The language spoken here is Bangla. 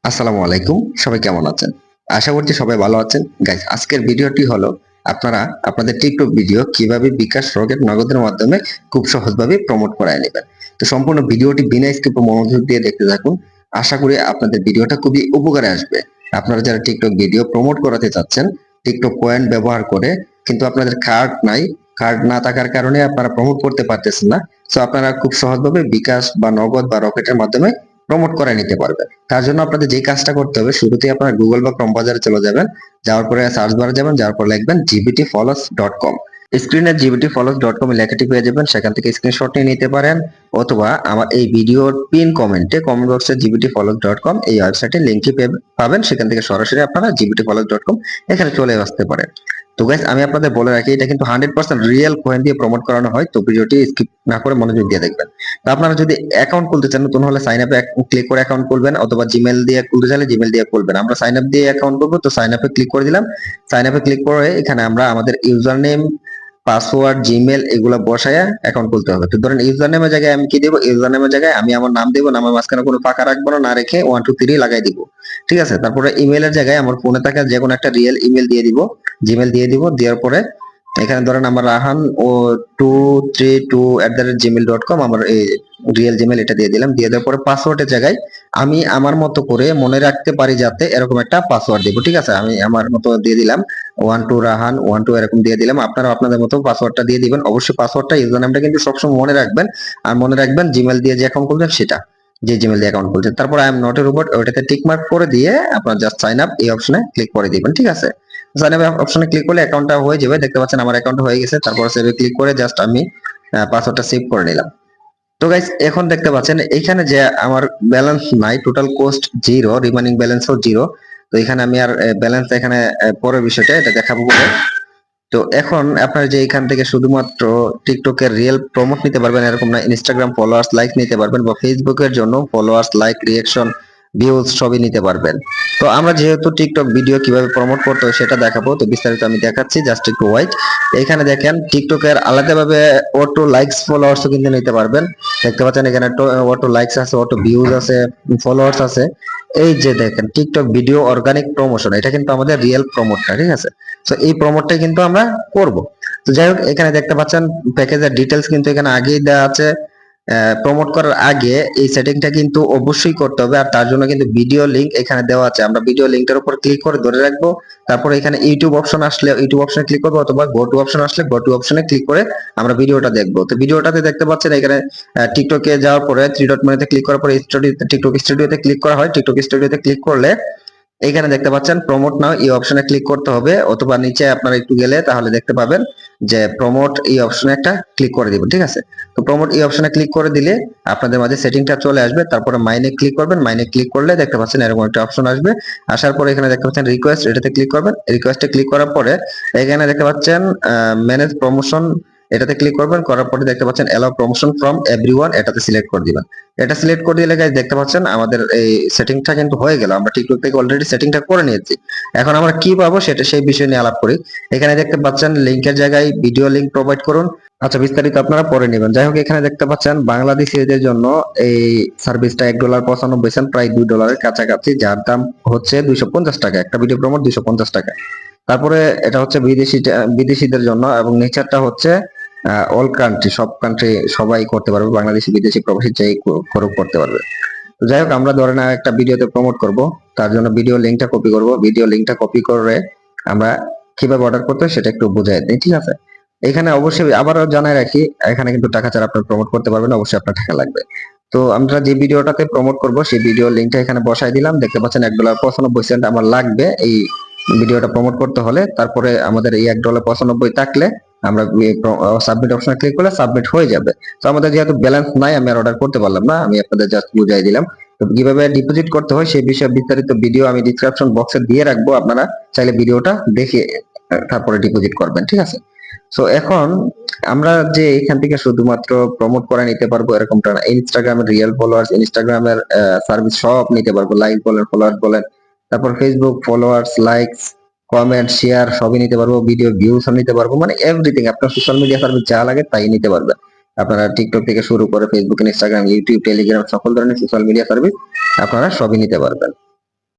আসসালামু আলাইকুম। সবাই কেমন আছেন? আশা করছি সবাই ভালো আছেন। গাইস, আজকের ভিডিওটি হলো আপনারা আপনাদের টিকটক ভিডিও কিভাবে বিকাশ, রকেট, নগদের মাধ্যমে খুব সহজভাবে প্রমোট করায় নেবেন। তো সম্পূর্ণ ভিডিওটি বিনা স্কিপ ও মনোযোগ দিয়ে দেখতে থাকুন। আশা করি আপনাদের ভিডিওটা খুবই উপকারে আসবে। আপনারা যারা টিকটক ভিডিও প্রমোট করাতে চাচ্ছেন, টিকটক কয়েন ব্যবহার করে কিন্তু আপনাদের কার্ড নাই, কার্ড না থাকার কারণে আপনারা প্রমোট করতে পারতেছেন না। সো আপনারা খুব সহজভাবে বিকাশ বা নগদ বা রকেটের মাধ্যমে প্রমোট করে নিতে পারবেন। তার জন্য আপনাদের যে কাজটা করতে হবে, শুরুতেই আপনারা গুগল বা ক্রোম বাজারে চলে যাবেন। যাওয়ার পরে সার্চ বারে যাবেন, যাওয়ার পর লিখবেন gbtfollows.com। স্ক্রিনে gbtfollows.com লেখাটি পেয়ে যাবেন, সেখান থেকে স্ক্রিনশট নিয়ে নিতে পারেন, অথবা আমার এই ভিডিওর পিন কমেন্টে কমেন্ট বক্সে gbtfollows.com এই ওয়েবসাইটের লিংকটি পাবেন, সেখান থেকে সরাসরি আপনারা gbtfollows.com এখানে চলে আসতে পারেন। তো গাইস, আমি আপনাদের বলে রাখি, এটা কিন্তু 100% রিয়েল কয়েন দিয়ে প্রমোট করানো হয়। তো ভিডিওটি স্কিপ না করে মনোযোগ দিয়ে দেখবেন। তো আপনারা যদি অ্যাকাউন্ট খুলতে চান, নতুন হলে সাইন আপে ক্লিক করে অ্যাকাউন্ট খুলবেন, অথবা জিমেল দিয়ে খুলতে চাইলে জিমেল দিয়ে খুলবেন। আমরা সাইন আপ দিয়ে অ্যাকাউন্ট করবো, তো সাইন আপে ক্লিক করে দিলাম। সাইন আপে ক্লিক করে এখানে আমরা আমাদের ইউজার নেম, পাসওয়ার্ড, জিমেল এগুলো বসায়া অ্যাকাউন্ট খুলতে হবে। তো ধরেন ইউজার নেমের জায়গায় আমি কি দেবো, ইউজার নেমের জায়গায় আমি আমার নাম দেবো, নামের মাঝখানে কোনো ফাঁকা রাখবো না, না রেখে 1 2 3 লাগাই দিব। ঠিক আছে। তারপরে ইমেলের জায়গায় আমার ফোনে থাকা যে কোনো একটা রিয়েল ইমেল দিয়ে দিব, জিমেল দিয়ে দিব। দেওয়ার পরে এখানে ধরেন আমার রাহান ও 232@gmail.com আমার এই রিয়েল জিমেল, এটা দিয়ে দিলাম। দিয়ে দেওয়ার পরে পাসওয়ার্ডের জায়গায় আমি আমার মতো করে মনে রাখতে পারি যাতে এরকম একটা পাসওয়ার্ড দিব। ঠিক আছে, আমি আমার মতো দিয়ে দিলাম 12 রাহান 12 এরকম দিয়ে দিলাম। আপনারা আপনাদের মতো পাসওয়ার্ডটা দিয়ে দিবেন। অবশ্যই পাসওয়ার্ডটা, ইউজার নামটা কিন্তু সবসময় মনে রাখবেন। আর মনে রাখবেন জিমেল দিয়ে যে অ্যাকাউন্ট খুলবেন সেটা, যে জিমেল দিয়ে অ্যাকাউন্ট খুলছেন। তারপর আই এম নট এর উপর ওইটাতে টিক মার্ক করে দিয়ে আপনার জাস্ট সাইন আপ এই অপশনে ক্লিক করে দিবেন। ঠিক আছে, সাইন আপ অপশনে ক্লিক করলে অ্যাকাউন্টটা হয়ে যাবে। দেখতে পাচ্ছেন আমার অ্যাকাউন্ট হয়ে গেছে। তারপর সেভে ক্লিক করে জাস্ট আমি পাসওয়ার্ডটা সেভ করে নিলাম। তো গাইস, এখন দেখতে পাচ্ছেন এখানে যে আমার ব্যালেন্স নাই, টোটাল কোস্ট জিরো, রিমেনিং ব্যালেন্সও জিরো। তো এখানে আমি আর ব্যালেন্স এখানে পরের বিষয়টা এটা দেখাবো পরে। তো এখন আপনার যে এখান থেকে শুধুমাত্র টিকটকের রিয়েল প্রমোট নিতে পারবেন এরকম না, ইনস্টাগ্রাম ফলোয়ার্স লাইক নিতে পারবেন, বা ফেসবুকের জন্য ফলোয়ার্স লাইক রিঅ্যাকশন ভিউজ সবই নিতে পারবেন। তো আমরা যেহেতু টিকটক ভিডিও কিভাবে প্রমোট করতে হয় সেটা দেখাবো, তো বিস্তারিত আমি দেখাচ্ছি, জাস্ট একটু ওয়াইট। এখানে দেখেন টিকটকের আলাদাভাবে অটো লাইকস ফলোয়ার্সও কিন্তু নিতে পারবেন। দেখতে পাচ্ছেন এখানে অটো লাইকস আছে, অটো ভিউজ আছে, ফলোয়ার্স আছে। এই যে দেখেন টিকটক ভিডিও অর্গানিক প্রমোশন, এটা কিন্তু আমাদের রিয়েল প্রমোটটা। ঠিক আছে, তো এই প্রমোটটাই কিন্তু আমরা করব। তো যাই হোক, এখানে দেখতে পাচ্ছেন প্যাকেজের ডিটেলস কিন্তু এখানে আগেই দেওয়া আছে। প্রমোট করার আগে এই সেটিংটা কিন্তু অবশ্যই করতে হবে, আর তার জন্য কিন্তু ভিডিও লিংক এখানে দেওয়া আছে। আমরা ভিডিও লিংকটার উপর ক্লিক করে ধরে রাখবো। তারপরে এখানে ইউটিউব অপশন আসলে ইউটিউব অপশনে ক্লিক করবো, অথবা গো টু অপশন আসলে গো টু অপশনে ক্লিক করে আমরা ভিডিওটা দেখবো। তো ভিডিওটাতে দেখতে পাচ্ছেন এখানে টিকটকে যাওয়ার পরে থ্রি ডট মেনুতে ক্লিক করার পরে টিকটক স্টুডিওতে ক্লিক করা হয়। টিকটক স্টুডিওতে ক্লিক করলে এখানে দেখতে পাচ্ছেন প্রমোট নাও এই অপশনে ক্লিক করতে হবে, অথবা নিচে আপনারা একটু গেলে তাহলে দেখতে পাবেন যে প্রমোট এই অপশনে একটা ক্লিক করে দিবেন। ঠিক আছে, তো প্রমোট এই অপশনে ক্লিক করে দিলে আপনাদের মাঝে সেটিংটা চলে আসবে। তারপরে মাইনে ক্লিক করবেন, মাইনে ক্লিক করলে দেখতে পাচ্ছেন এরকম একটা অপশন আসবে। আসার পরে এখানে দেখতে পাচ্ছেন রিকোয়েস্ট, এটাতে ক্লিক করবেন। রিকোয়েস্টে ক্লিক করার পরে এখানে দেখতে পাচ্ছেন ম্যানেজ প্রমোশন, এটাতে ক্লিক করবেন। করার পরে দেখতে পাচ্ছেন এলাও প্রমোশন ফ্রম এভরিওয়ান, এটাতে সিলেক্ট করে দিবেন। এটা সিলেক্ট করে দিলে গাইস দেখতে পাচ্ছেন আমাদের এই সেটিংটা কিন্তু হয়ে গেল। আমরা টিকটক থেকে অলরেডি সেটিংটা করে নিয়েছি। এখন আমরা কি পাবো সেটা, সেই বিষয় নিয়ে আলাপ করি। এখানে দেখতে পাচ্ছেন লিংকের জায়গায় ভিডিও লিংক প্রোভাইড করুন। আচ্ছা, বিস্তারিত আপনারা পরে নেবেন। যাই হোক, এখানে দেখতে পাচ্ছেন বাংলাদেশিদের জন্য এই সার্ভিসটা $1.95, প্রায় $2 কাছাকাছি, যার দাম হচ্ছে 250 টাকা। একটা ভিডিও প্রমোট 250 টাকা। তারপরে এটা হচ্ছে বিদেশিদের জন্য, এবং নেচারটা হচ্ছে অল কান্ট্রি, সব কান্ট্রি সবাই করতে পারবে, বাংলাদেশি বিদেশি প্রবাসী চাই করতে পারবে। তো যাই হোক, আমরা ধরে না একটা ভিডিওতে প্রমোট করব, তার জন্য ভিডিও লিংকটা কপি করব। ভিডিও লিংকটা কপি করে আমরা কিভাবে অর্ডার করতে হয় সেটা একটু বুঝাই দিই। ঠিক আছে, এখানে অবশ্যই আবারও জানাই রাখি, এখানে কিন্তু টাকা ছাড়া আপনি প্রমোট করতে পারবেন, অবশ্যই আপনার টাকা লাগবে। তো আমরা যে ভিডিওটাতে প্রমোট করব সেই ভিডিও লিংকটা এখানে বসাই দিলাম। দেখতে পাচ্ছেন $1.95 আমার লাগবে এই ভিডিওটা প্রমোট করতে হলে। তারপরে আমাদের এই $1.95 থাকলে আমরা সাবমিট অপশনে ক্লিক করলে সাবমিট হয়ে যাবে। তো আমাদের যেহেতু ব্যালেন্স নাই, আমি আর অর্ডার করতে পারলাম না, আমি আপনাদের জাস্ট বুঝাই দিলাম। তো কিভাবে ডিপোজিট করতে হয় সেই বিষয়ে বিস্তারিত ভিডিও আমি ডিসক্রিপশন বক্সে দিয়ে রাখবো, আপনারা চাইলে ভিডিওটা দেখে তারপরে ডিপোজিট করবেন। ঠিক আছে, সো এখন আমরা যে এখান থেকে শুধুমাত্র প্রমোট করে নিতে পারবো এরকমটা না, ইনস্টাগ্রামের রিয়েল ফলোয়ার্স, ইনস্টাগ্রামের সার্ভিস সব নিতে পারবো, লাইক বলেন, ফলোয়ার্স বলেন, তারপর Facebook followers, likes, comment, share সবই নিতে পারবো, ভিডিও ভিউস নিতে পারবো, মানে এভরিথিং আপনার সোশ্যাল মিডিয়া সার্ভিস যা লাগে তাই নিতে পারবেন। আপনারা টিকটক থেকে শুরু করে ফেসবুক, ইনস্টাগ্রাম, ইউটিউব, টেলিগ্রাম সকল ধরনের সোশ্যাল মিডিয়া সার্ভিস আপনারা সবই নিতে পারবেন।